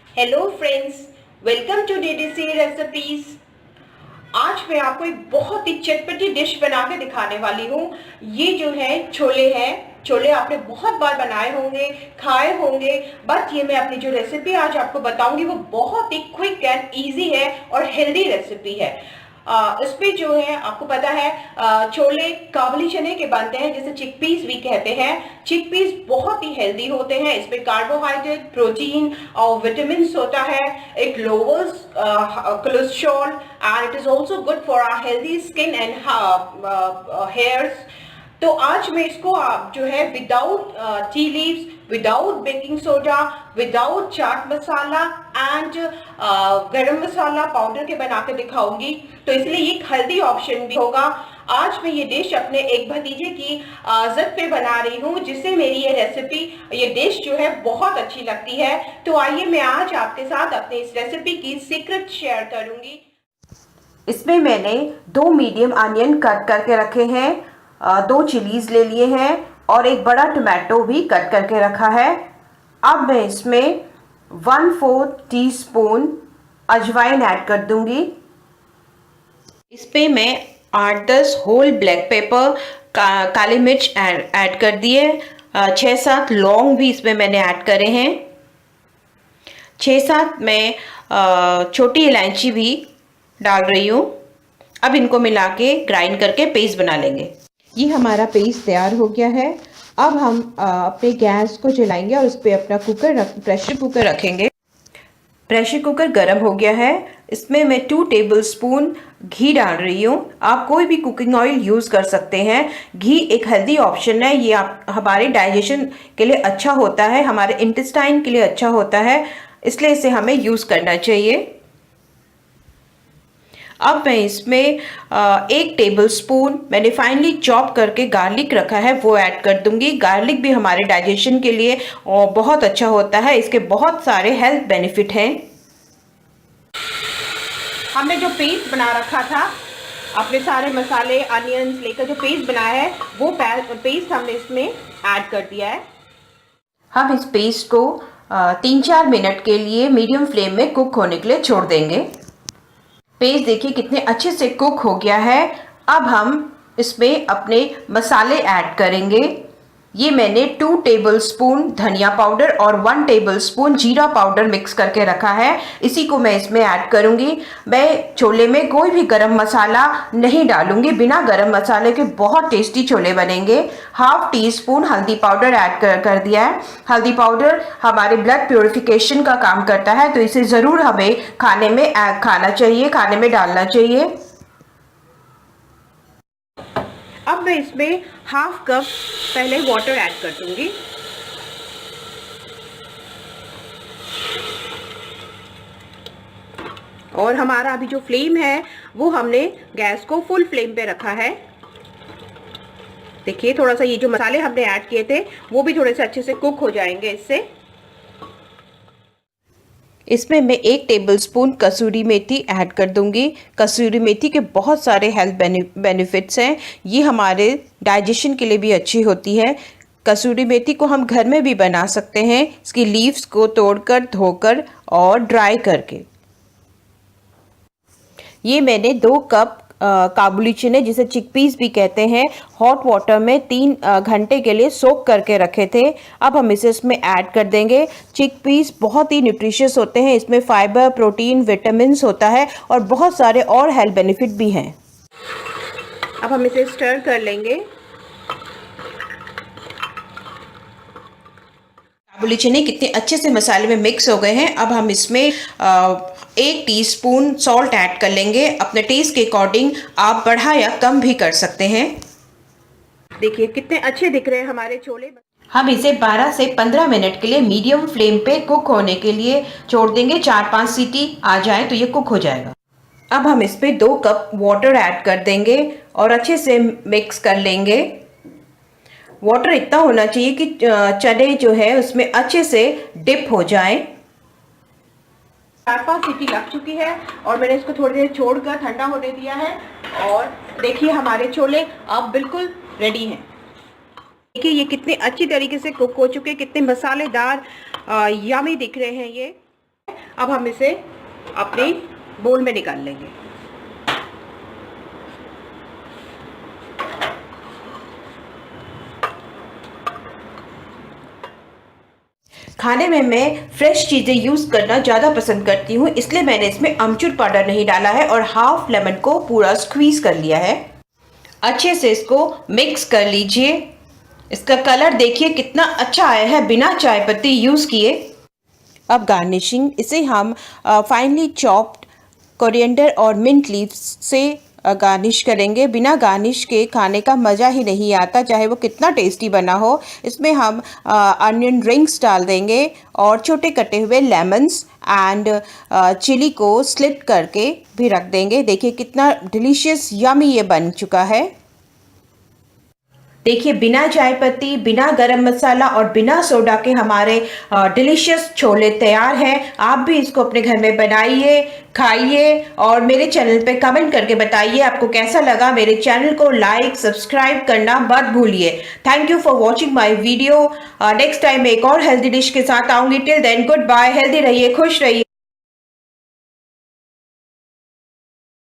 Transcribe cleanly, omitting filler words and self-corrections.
Hello friends, welcome to DDC recipes. आज मैं आपको एक बहुत ही चटपटी डिश बना के दिखाने वाली हूँ। ये जो है छोले हैं। छोले आपने बहुत बार बनाए होंगे, खाए होंगे, बट ये मैं अपनी जो रेसिपी आज आपको बताऊंगी वो बहुत ही क्विक एंड इजी है और हेल्दी रेसिपी है। इसमें जो है आपको पता है छोले काबुली चने के बनते हैं, जिसे चिकपीस भी कहते हैं। चिकपीस बहुत ही हेल्दी होते हैं। इसमें कार्बोहाइड्रेट, प्रोटीन और विटामिन होता है। It lowers cholesterol and it is also good for our healthy skin and hairs. तो आज मैं इसको जो है without tea leaves, without baking soda, without chaat masala and garam masala powder के बना के दिखाऊंगी। तो इसलिए ये एक हेल्दी ऑप्शन भी होगा। आज मैं ये डिश अपने एक भतीजे की जिद पे बना रही हूँ, जिससे मेरी ये रेसिपी, ये डिश जो है बहुत अच्छी लगती है। तो आइए मैं आज आपके साथ अपने इस रेसिपी की सीक्रेट शेयर करूंगी। इसमें मैंने 2 मीडियम अनियन कट करके रखे हैं, 2 चिलीज ले लिए हैं और एक बड़ा टमाटो भी कट करके रखा है। अब मैं इसमें 1/4 टीस्पून अजवाइन ऐड कर दूंगी। इस पे मैं 8-10 होल ब्लैक पेपर, काली मिर्च ऐड कर दिए। 6-7 लौंग भी इसमें मैंने ऐड करे हैं। 6-7 मैं छोटी इलायची भी डाल रही हूँ। अब इनको मिला के ग्राइंड करके पेस्ट बना लेंगे। ये हमारा पेस्ट तैयार हो गया है। अब हम अपने गैस को जलाएंगे और उस पर अपना प्रेशर कुकर रखेंगे। प्रेशर कुकर गर्म हो गया है। इसमें मैं 2 टेबलस्पून घी डाल रही हूँ। आप कोई भी कुकिंग ऑयल यूज़ कर सकते हैं। घी एक हेल्दी ऑप्शन है। ये हमारे डाइजेशन के लिए अच्छा होता है, हमारे इंटेस्टाइन के लिए अच्छा होता है, इसलिए इसे हमें यूज़ करना चाहिए। अब मैं इसमें 1 टेबलस्पून मैंने फाइनली चॉप करके गार्लिक रखा है, वो ऐड कर दूंगी। गार्लिक भी हमारे डाइजेशन के लिए बहुत अच्छा होता है। इसके बहुत सारे हेल्थ बेनिफिट हैं। हमने जो पेस्ट बना रखा था, अपने सारे मसाले अनियंस लेकर जो पेस्ट बनाया है, वो पेस्ट हमने इसमें ऐड कर दिया है। हम इस पेस्ट को 3-4 मिनट के लिए मीडियम फ्लेम में कुक होने के लिए छोड़ देंगे। पेस्ट देखिए कितने अच्छे से कुक हो गया है। अब हम इसमें अपने मसाले ऐड करेंगे। ये मैंने 2 टेबलस्पून धनिया पाउडर और 1 टेबलस्पून जीरा पाउडर मिक्स करके रखा है, इसी को मैं इसमें ऐड करूंगी। मैं छोले में कोई भी गरम मसाला नहीं डालूंगी। बिना गरम मसाले के बहुत टेस्टी छोले बनेंगे। 1/2 टीस्पून हल्दी पाउडर ऐड कर दिया है। हल्दी पाउडर हमारे ब्लड प्योरिफिकेशन का काम करता है, तो इसे ज़रूर हमें खाने में खाना चाहिए, खाने में डालना चाहिए। अब मैं इसमें 1/2 कप पहले वाटर ऐड कर दूंगी। और हमारा अभी जो फ्लेम है वो हमने गैस को फुल फ्लेम पे रखा है। देखिए थोड़ा सा ये जो मसाले हमने ऐड किए थे वो भी थोड़े से अच्छे से कुक हो जाएंगे इससे। इसमें मैं 1 टेबलस्पून कसूरी मेथी ऐड कर दूंगी। कसूरी मेथी के बहुत सारे हेल्थ बेनिफिट्स हैं। ये हमारे डाइजेशन के लिए भी अच्छी होती है। कसूरी मेथी को हम घर में भी बना सकते हैं, इसकी लीव्स को तोड़कर, धोकर और ड्राई करके। ये मैंने 2 कप काबुली चने, जिसे चिकपीस भी कहते हैं, हॉट वाटर में 3 घंटे के लिए सोक करके रखे थे। अब हम इसे इसमें ऐड कर देंगे। चिकपीस बहुत ही न्यूट्रिशियस होते हैं। इसमें फाइबर, प्रोटीन, विटामिन होता है और बहुत सारे और हेल्थ बेनिफिट भी हैं। अब हम इसे स्टर कर लेंगे। काबुली चने कितने अच्छे से मसाले में मिक्स हो गए हैं। अब हम इसमें 1 टीस्पून सॉल्ट ऐड कर लेंगे। अपने टेस्ट के अकॉर्डिंग आप बढ़ा या कम भी कर सकते हैं। देखिए कितने अच्छे दिख रहे हैं हमारे छोले। हम इसे 12 से 15 मिनट के लिए मीडियम फ्लेम पे कुक होने के लिए छोड़ देंगे। 4-5 सीटी आ जाए तो ये कुक हो जाएगा। अब हम इस पे 2 कप वाटर ऐड कर देंगे और अच्छे से मिक्स कर लेंगे। वाटर इतना होना चाहिए कि चने जो है उसमें अच्छे से डिप हो जाए। 4-5 सीटी लग चुकी है और मैंने इसको थोड़ी देर छोड़कर ठंडा होने दिया है। और देखिए हमारे छोले अब बिल्कुल रेडी हैं। देखिए ये कितने अच्छी तरीके से कुक हो चुके, कितने मसालेदार यमी दिख रहे हैं ये। अब हम इसे अपनी बोल में निकाल लेंगे। खाने में मैं फ्रेश चीज़ें यूज़ करना ज़्यादा पसंद करती हूँ, इसलिए मैंने इसमें अमचूर पाउडर नहीं डाला है और हाफ लेमन को पूरा स्क्वीज़ कर लिया है। अच्छे से इसको मिक्स कर लीजिए। इसका कलर देखिए कितना अच्छा आया है बिना चाय पत्ती यूज़ किए। अब गार्निशिंग, इसे हम फाइनली चॉप्ड कोरिएंडर और मिंट लीव्स से गार्निश करेंगे। बिना गार्निश के खाने का मज़ा ही नहीं आता, चाहे वो कितना टेस्टी बना हो। इसमें हम अनियन रिंग्स डाल देंगे और छोटे कटे हुए लेमन्स एंड चिली को स्लिट करके भी रख देंगे। देखिए कितना डिलीशियस यमी ये बन चुका है। देखिए बिना चाय पत्ती, बिना गरम मसाला और बिना सोडा के हमारे डिलीशियस छोले तैयार हैं। आप भी इसको अपने घर में बनाइए, खाइए और मेरे चैनल पे कमेंट करके बताइए आपको कैसा लगा। मेरे चैनल को लाइक सब्सक्राइब करना मत भूलिए। Thank you for watching my video. Next time एक और हेल्दी डिश के साथ आऊंगी। Till then goodbye. Healthy रहिए, खुश रहिए।